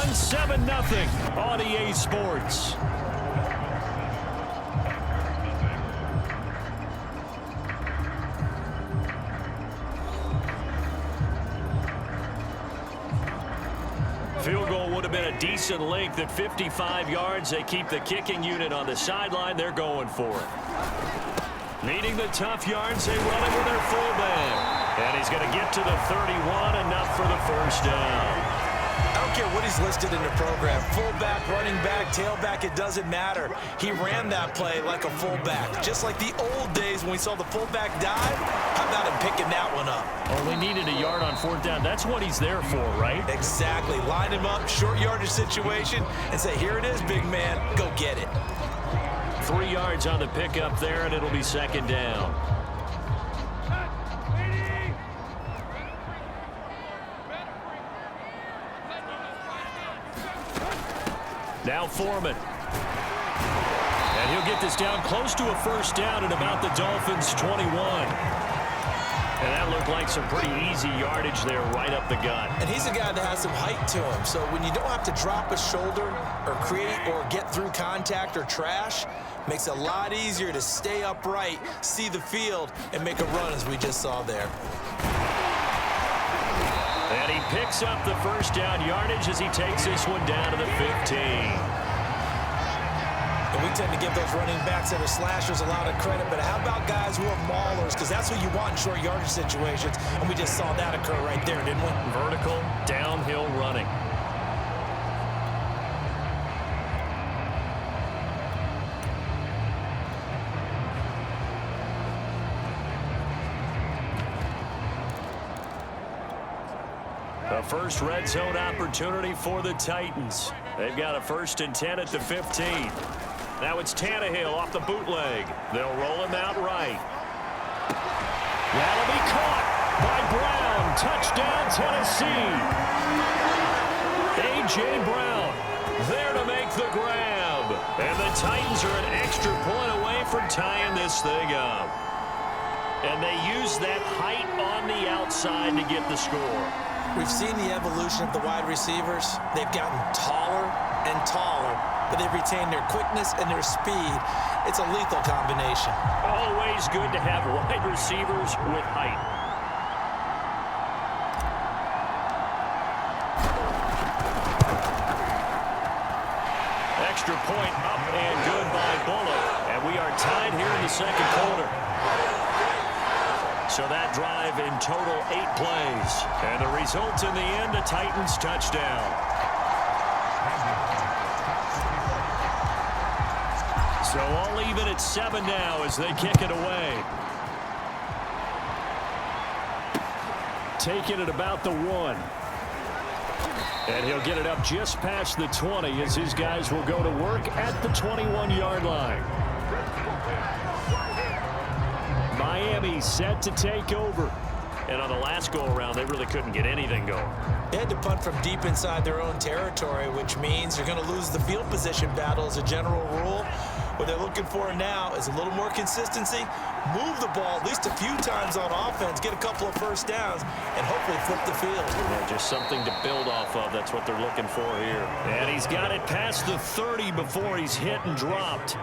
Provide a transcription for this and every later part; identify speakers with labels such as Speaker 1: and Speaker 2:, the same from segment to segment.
Speaker 1: down 7-0 on EA Sports. Field goal would have been a decent length at 55 yards. They keep the kicking unit on the sideline. They're going for it. Needing the tough yards, they run it with their fullback. And he's going to get to the 31, enough for the first down.
Speaker 2: I don't care what he's listed in the program. Fullback, running back, tailback, it doesn't matter. He ran that play like a fullback. Just like the old days when we saw the fullback dive. How about him picking that one up?
Speaker 1: Only needed a yard on fourth down. That's what he's there for, right?
Speaker 2: Exactly. Line him up, short yardage situation, and say, here it is, big man. Go get it.
Speaker 1: 3 yards on the pickup there, and it'll be second down. Now Foreman. And he'll get this down close to a first down at about the Dolphins' 21. And that looked like some pretty easy yardage there right up the gut.
Speaker 2: And he's a guy that has some height to him. So when you don't have to drop a shoulder or create or get through contact or trash, makes it a lot easier to stay upright, see the field, and make a run as we just saw there.
Speaker 1: And he picks up the first down yardage as he takes this one down to the 15.
Speaker 2: And we tend to give those running backs that are slashers a lot of credit, but how about guys who are maulers? Because that's what you want in short yardage situations, and we just saw that occur right there, didn't we?
Speaker 1: Vertical, downhill running. The first red zone opportunity for the Titans. They've got a 1st and 10 at the 15. Now it's Tannehill off the bootleg. They'll roll him out right. That'll be caught by Brown. Touchdown, Tennessee. A.J. Brown there to make the grab. And the Titans are an extra point away from tying this thing up. And they use that height on the outside to get the score.
Speaker 2: We've seen the evolution of the wide receivers. They've gotten taller and taller, but they've retained their quickness and their speed. It's a lethal combination.
Speaker 1: Always good to have wide receivers with height. Extra point up and good by Bullock. And we are tied here in the second quarter. So that drive in total 8 plays. And the result in the end, a Titans touchdown. So all even at 7 now as they kick it away. Take it at about the 1. And he'll get it up just past the 20 as his guys will go to work at the 21-yard line. Miami set to take over. And on the last go-around, they really couldn't get anything going.
Speaker 2: They had to punt from deep inside their own territory, which means you're going to lose the field position battle as a general rule. What they're looking for now is a little more consistency, move the ball at least a few times on offense, get a couple of first downs, and hopefully flip the field.
Speaker 1: Yeah, just something to build off of. That's what they're looking for here. And he's got it past the 30 before he's hit and dropped.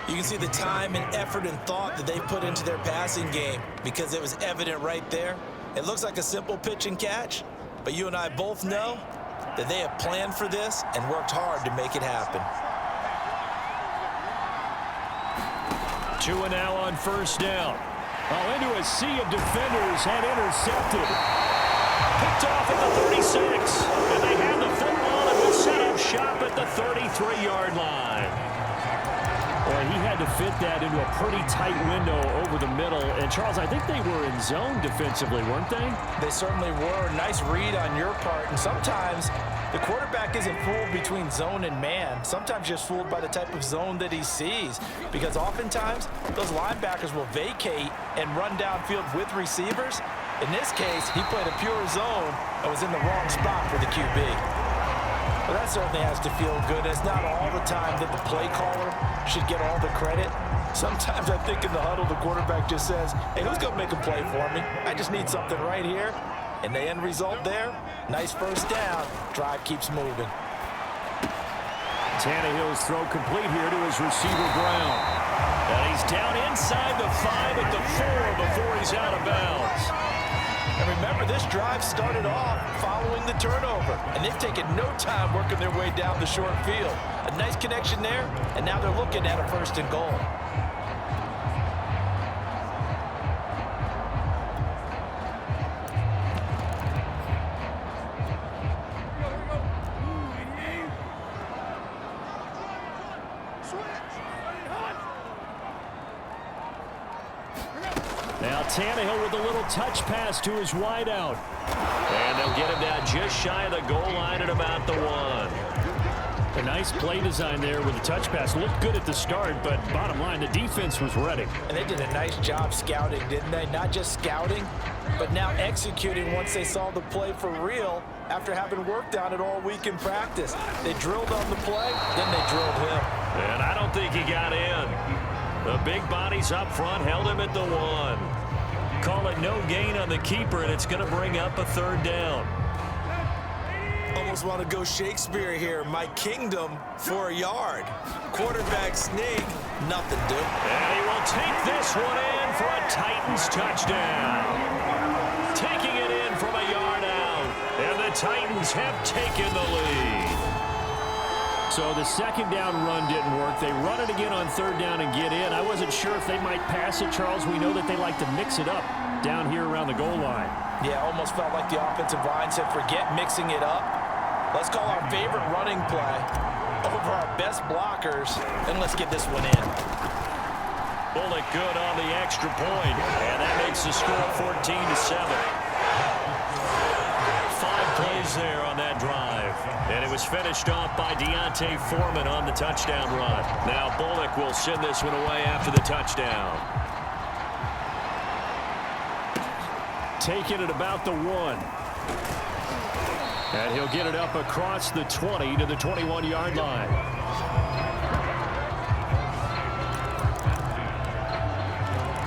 Speaker 2: You can see the time and effort and thought that they put into their passing game because it was evident right there. It looks like a simple pitch and catch, but you and I both know that they have planned for this and worked hard to make it happen.
Speaker 1: 2 now on first down. Oh, into a sea of defenders and intercepted. Picked off at the 36. And they have the football and will set up shop at the 33-yard line. Boy, he had to fit that into a pretty tight window over the middle. And, Charles, I think they were in zone defensively, weren't they?
Speaker 2: They certainly were. Nice read on your part. And sometimes the quarterback isn't fooled between zone and man. Sometimes just fooled by the type of zone that he sees. Because oftentimes, those linebackers will vacate and run downfield with receivers. In this case, he played a pure zone and was in the wrong spot for the QB. Well, that certainly has to feel good. It's not all the time that the play caller should get all the credit. Sometimes I think in the huddle, the quarterback just says, hey, who's going to make a play for me? I just need something right here. And the end result there, nice first down. Drive keeps moving.
Speaker 1: Tannehill's throw complete here to his receiver Brown. And he's down inside the 5 at the 4 before he's out of bounds.
Speaker 2: And remember, this drive started off following the turnover. And they've taken no time working their way down the short field. A nice connection there, and now they're looking at a 1st and goal.
Speaker 1: Now Tannehill with a little touch pass to his wideout. And they'll get him down just shy of the goal line at about the 1. A nice play design there with the touch pass. Looked good at the start, but bottom line, the defense was ready.
Speaker 2: And they did a nice job scouting, didn't they? Not just scouting, but now executing once they saw the play for real after having worked on it all week in practice. They drilled on the play, then they drilled him.
Speaker 1: And I don't think he got in. The big bodies up front held him at the 1. Call it no gain on the keeper, and it's going to bring up a 3rd down.
Speaker 2: Almost want to go Shakespeare here. My kingdom for a yard. Quarterback sneak, nothing doing.
Speaker 1: And he will take this one in for a Titans touchdown. Taking it in from a yard out. And the Titans have taken the lead. So the 2nd down run didn't work. They run it again on 3rd down and get in. I wasn't sure if they might pass it, Charles. We know that they like to mix it up down here around the goal line.
Speaker 2: Yeah, almost felt like the offensive line said, forget mixing it up. Let's call our favorite running play over our best blockers, and let's get this one in.
Speaker 1: Bullock good on the extra point, and that makes the score 14-7. 5 plays there on that drive, and it was finished off by Deontay Foreman on the touchdown run. Now Bullock will send this one away after the touchdown. Taking it about the 1. And he'll get it up across the 20 to the 21-yard line.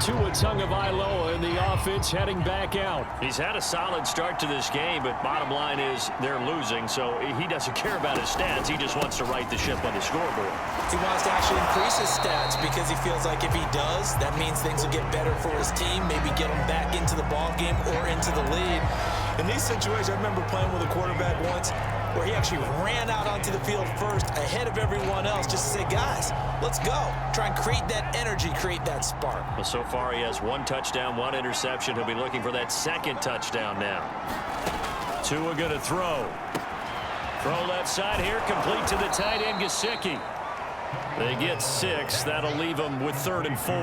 Speaker 1: Tua Tagovailoa in the offense heading back out. He's had a solid start to this game, but bottom line is they're losing, so he doesn't care about his stats. He just wants to right the ship on the scoreboard.
Speaker 2: He wants to actually increase his stats because he feels like if he does, that means things will get better for his team, maybe get him back into the ball game or into the lead. In these situations, I remember playing with a quarterback once where he actually ran out onto the field first ahead of everyone else just to say, guys, let's go. Try and create that energy, create that spark.
Speaker 1: Well, so far he has 1 touchdown, 1 interception. He'll be looking for that 2nd touchdown now. Tua going to throw. Throw left side here, complete to the tight end, Gesicki. They get 6. That'll leave them with 3rd and 4.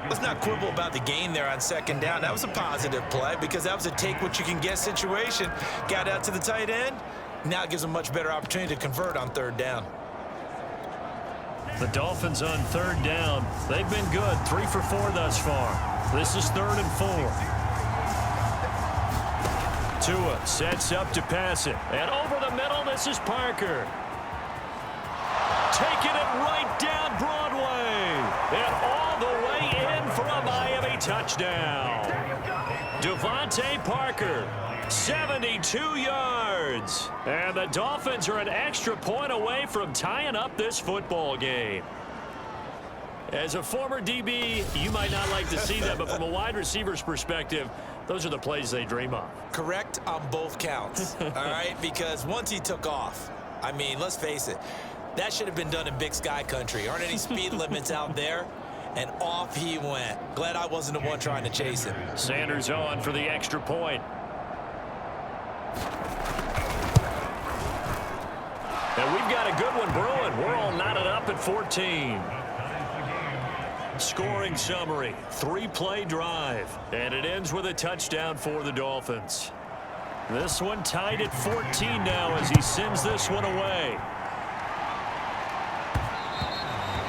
Speaker 2: Let's not quibble about the gain there on 2nd down. That was a positive play because that was a take-what-you-can-get situation. Got out to the tight end. Now it gives them a much better opportunity to convert on 3rd down.
Speaker 1: The Dolphins on 3rd down. They've been good. 3 for 4 thus far. This is 3rd and 4. Tua sets up to pass it. And over the middle, this is Parker. Taking it right down Broadway. And all the way in for a Miami touchdown. Devontae Parker, 72 yards. And the Dolphins are an extra point away from tying up this football game. As a former DB, you might not like to see that, but from a wide receiver's perspective, those are the plays they dream of.
Speaker 2: Correct on both counts, all right? Because once he took off, I mean, let's face it, that should have been done in Big Sky country. Aren't any speed limits out there? And off he went. Glad I wasn't the one trying to chase him.
Speaker 1: Sanders on for the extra point. And we've got a good one brewing. We're all knotted up at 14. Scoring summary, 3-play drive. And it ends with a touchdown for the Dolphins. This one tied at 14 now as he sends this one away.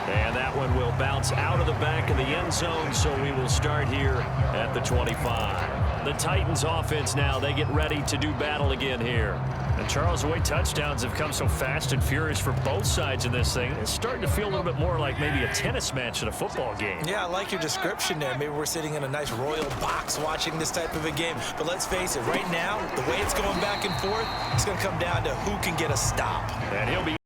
Speaker 1: And that one will bounce out of the back of the end zone, so we will start here at the 25. The Titans offense now, they get ready to do battle again here. And Charles, the way touchdowns have come so fast and furious for both sides in this thing, it's starting to feel a little bit more like maybe a tennis match in a football game.
Speaker 2: Yeah, I like your description there. Maybe we're sitting in a nice royal box watching this type of a game. But let's face it, right now, the way it's going back and forth, it's going to come down to who can get a stop.
Speaker 1: And he'll be